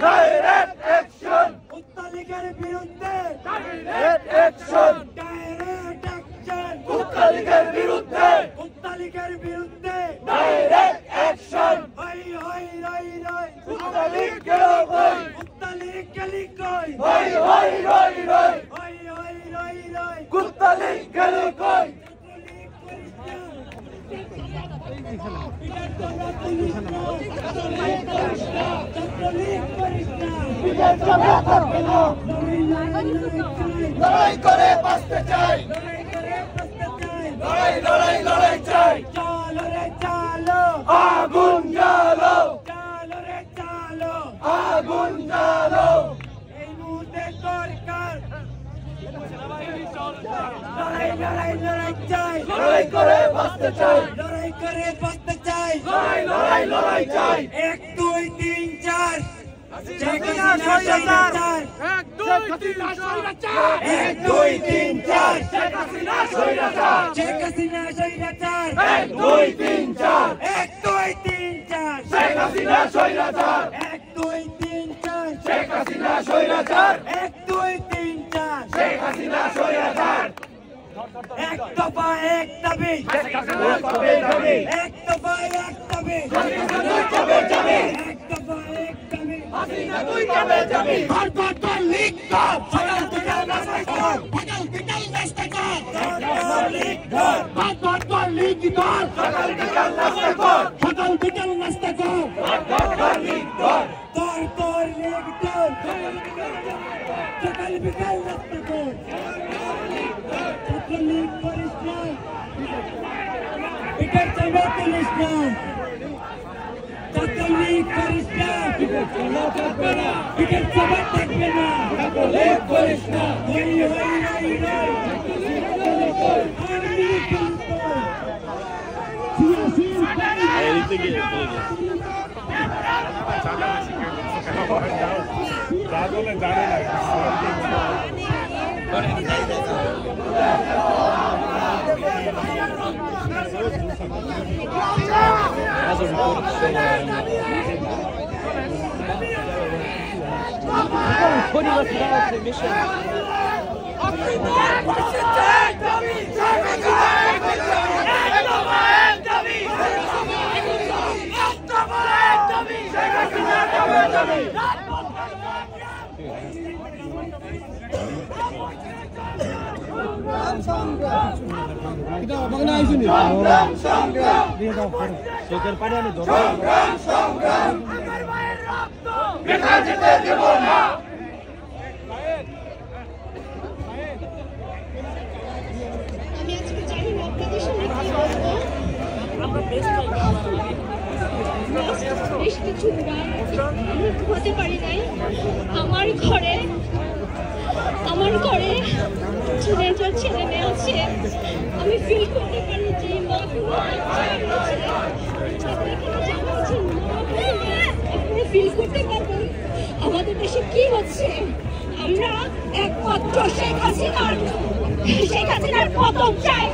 Direct action কুত্তা লীগের বিরুদ্ধে ডাইরেক্ট অ্যাকশন ডাইরেক্ট অ্যাকশন কুত্তা লীগের বিরুদ্ধে ডাইরেক্ট অ্যাকশন হই হই রই রই কুত্তা লীগ গেল কই কুত্তা লীগ গেলি কই হই হই রই রই হই হই রই রই কুত্তা লীগ গেল কই লড়াই করে বাঁচতে চাই লড়াই লড়াই লড়াই চাই চলো রে চলো আগুন জ্বালো চলো রে চলো আগুন জ্বালো এই মুহূর্তে সরকার লড়াই লড়াই লড়াই চাই লড়াই করে বাঁচতে চাই লড়াই করে বাঁচতে চাই লড়াই লড়াই লড়াই চাই 1 2 3 4 1 2 3 4 শেখ হাসিনা স্বৈরাচার শেখ হাসিনা স্বৈরাচার 1 2 3 4 1 2 3 4 শেখ হাসিনা স্বৈরাচার 1 2 3 4 শেখ হাসিনা স্বৈরাচার 1 2 3 4 শেখ হাসিনা স্বৈরাচার এক দফা এক দাবি শেখ হাসিনা কবে যাবে এক দফা এক দাবি হাসিনা কবে যাবে এক দফা এক দাবি হাসিনা তুই কবে যাবি সরকার লিগ কর সরকার রাস্তা কর রাস্তা কর সরকার লিগ কর সরকার লিগ কর সরকার রাস্তা কর সরকার রাস্তা কর সরকার লিগ কর তোর লিগ তোর সকাল বিকাল রাস্তা কর ছাত্র লীগ করিস না পিকেট চাবা তুলিস না ছাত্র লীগ করিস না পিকেট চাবা থাকবে না পিকেট চাবা থাকবে না ছাত্র লীগ করিস না হই হই হই হই army putting us without permission. বেকার যেতে দেব না আমি আজকে জানি না আপনাদের সামনে কি বলবো। বেশ কিছুবার আমি ঘুমাতে পারি নাই। আমার ঘরে ছেলে মেয়ে আছে। আমি ফিল করতে পারি যে মাগুলো ফিল করতে পারবো আমাদের দেশে কি হচ্ছে। আমরা একমাত্র শেখ হাসিনার পতন চাই।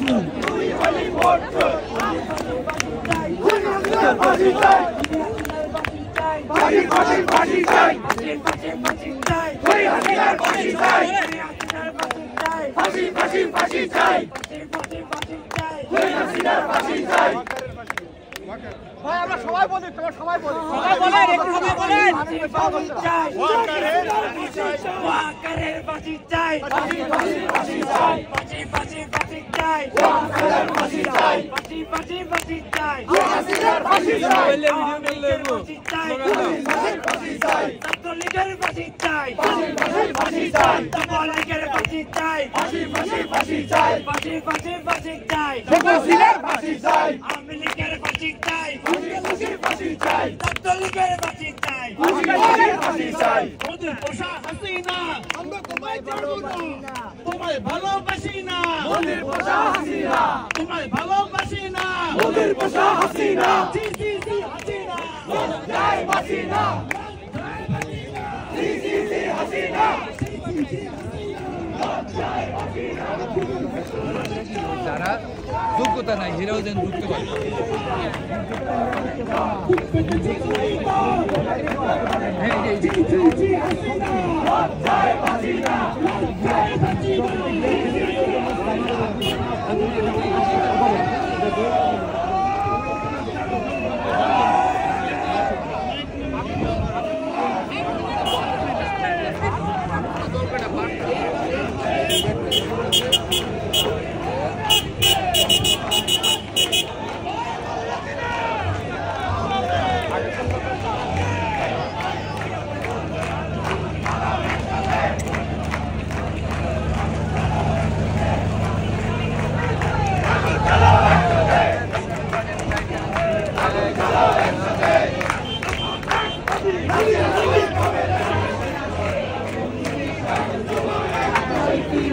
Gracias. ফাঁসি চাই ফাঁসি ফাঁসি ফাঁসি চাই ওই হাসিনার ফাঁসি চাই ফাঁসি ফাঁসি ফাঁসি চাই ওই হাসিনার ফাঁসি চাই ভাই আমরা সবাই বলি সবাই বলি একটু সবাই বলেন ওয়াকারের ফাঁসি চাই ফাঁসি ফাঁসি ফাঁসি চাই ফাঁসি চাই ওয়াকারের ফাঁসি চাই ফাঁসি চাই ওই হাসিনার ফাঁসি চাই ফাঁসি চাই ছাত্রলীগের ফাঁসি চাই ফাঁসি ফাঁসি চাই যুবলীগের ফাঁসি চাই ফাঁসি ফাঁসি চাই ফাঁসি চাই শেখ হাসিনার ফাঁসি চাই আওয়ামী লীগের ফাঁসি চাই ফাঁসি চাই ছাত্রলীগের ফাঁসি চাই ফাঁসি চাই মোদের পোষা হাসিনা আমরা তোমায় ছাড়বো না তোমায় ভালোবাসি না মোদের পোষা হাসিনা তোমায় ভালোবাসি না মোদের পোষা হাসিনা জি হাসিনা জয় হাসিনা জি হাসিনা যারা যোগ্যতা নাই হেরাও যেন ঢুকতে পারে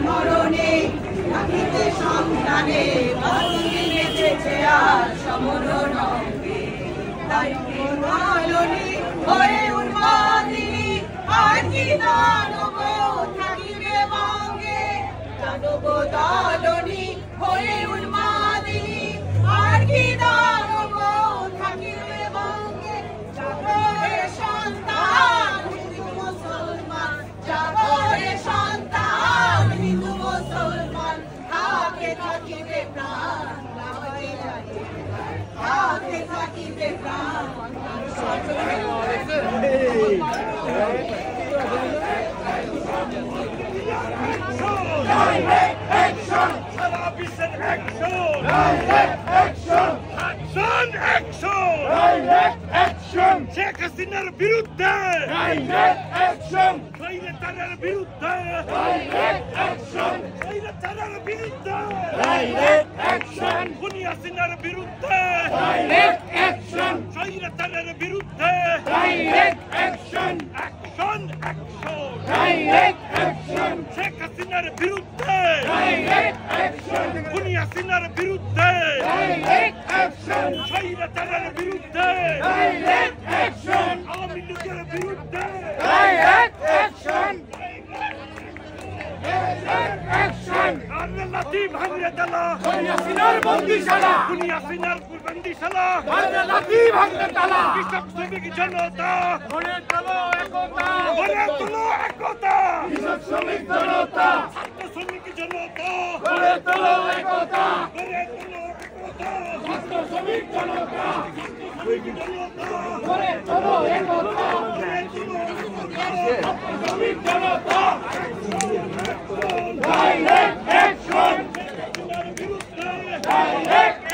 মরণে রাখিতে সন্তানে বাঁচিয়ে বেঁচেছে আর সমরণ হবে তাই উন্মালনী হয়ে উন্মাদিনী আর কি দানব থাকিবে বঙ্গে দানব দালনী হয়ে উন্মাদিনী আর কি দানব থাকিবে বঙ্গে জাগরে সন্তান হিন্দু মুসলমান জাগরে সন্তান হিন্দু মুসলমান হাতে থাকিবে প্রাণ হাতে থাকিবে প্রাণ Direct action! Direct action! Sheikh হাসিনার বিরুদ্ধে Direct action! স্বৈরাচারের বিরুদ্ধে Direct action! স্বৈরাচারের বিরুদ্ধে Direct action! খুনি হাসিনার বিরুদ্ধে Direct action! স্বৈরাচারের বিরুদ্ধে Direct action! Action action Direct action! Sheikh হাসিনার বিরুদ্ধে Direct action! খুনি হাসিনার বিরুদ্ধে Direct action! স্বৈরাচারের বিরুদ্ধে Direct action! আওয়ামী লীগের বিরুদ্ধে Direct action! Direct action! আরে লাঠি ভাঙিয়ে দিল হাসিনার বন্দিশালা! খুনি হাসিনার বন্দিশালা আরে লাঠি ভাঙতে তালা! কৃষক শ্রমিক জনতা গড়ে তোলো একতা! গড়ে তুলো একতা কৃষক শ্রমিক জনতা! ছাত্র শ্রমিক জনতা গড়ে তোলো একতা! গড়ে তুলো একতা ছাত্র শ্রমিক জনতা! শ্রমিক জনতা গড়ে তোলো একতা! গড়ে তুলো একতা ছাত্র শ্রমিক জনতা! Direct action! বিরুদ্ধে Direct